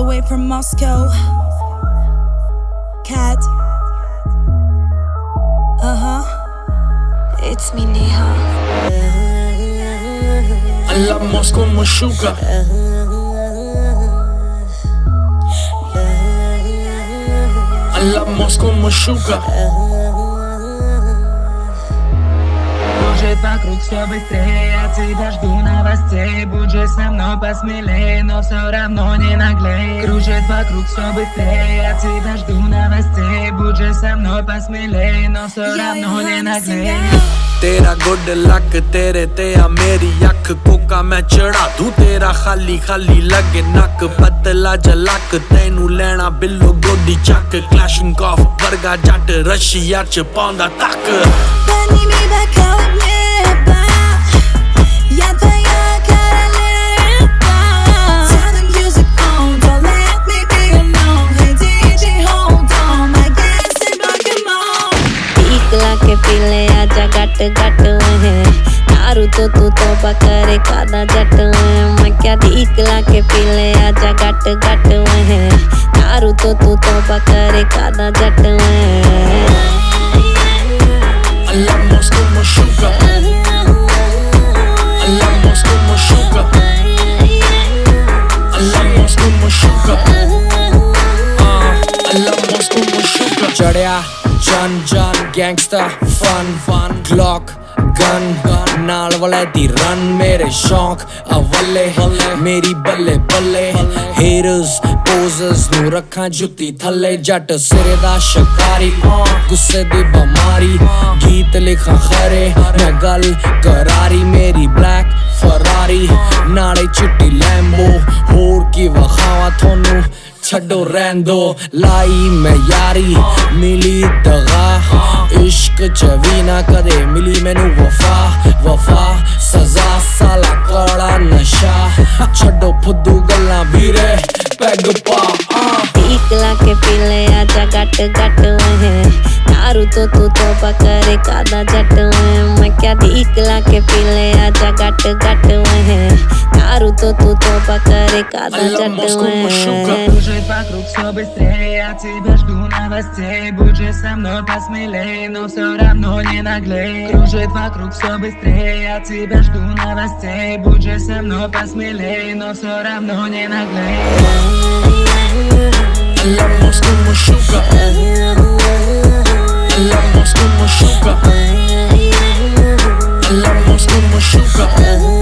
way from Moscow. Cat. It's me, Neha. Hablamos como sugar. Hablamos como sugar. Кружит вокруг все быстрее, я тебя жду новостей. Будь же со мной посмелее, но все равно не наглей. Кружит вокруг все быстрее, я тебя жду новостей. Будь же со мной посмелее, но все равно не наглей. तेरा good luck तेरे ते आ मेरी अख कोका मैं चढ़ा दूं तेरा खाली खाली लगे नक पतला जलक तेनू लेना बिल्लो गोदी चक क्लैशिंग ऑफ वर्गा जट रशिया च पांदा तक Подними бокал, небо. Я твоя королева. Turn the music on, don't let me be alone. Hey DJ, hold on, my dancing Pokemon. टीकला के पीले आजा गट गट है दारू तो तू तोबा करे कादा जट है मैं क्या टीकला के पीले आजा गट गट है दारू तो तू तोबा करे कादा जट है Hablamos como sugar. Hablamos como sugar. Hablamos como sugar. Hablamos como sugar. चढ़या जन जन गैंगस्टर फन फन क्लॉक गन नाल वाले दी रन मेरे शौक अवले मेरी बल्ले बल्ले हेटर्स पोजर्स नू रखा जुत्ती थल्ले जट सिरे दा शिकारी गुस्से दी बमारी गीत लिखा खरे मैं गल करारी मेरी ब्लैक फरारी नाले चिट्टी लैम्बो होर की वखावा थोनू छड्डो रहन दो लाई मैं यारी मिली दगा इश्क च भी ना कदे मिली मैनू वफा वफा सजा साला कौड़ा नशा छड्डो फुद्दू गल्लां वीरे पैग पा टीकला के पीले आजा गट गट है दारू तो तू तोबा करे कादा जट है मैं क्या टीकला के पीले आजा गट गट है दारू तो तू तोबा करे कादा जट है Кружит вокруг все быстрее, я тебя жду новостей. Будь же со мной посмелее, но все равно не наглей. Кружит вокруг все быстрее, я тебя жду новостей. Будь же со мной посмелее, но все равно не наглей. Hablamos como sugar. Hablamos como sugar. Hablamos como sugar.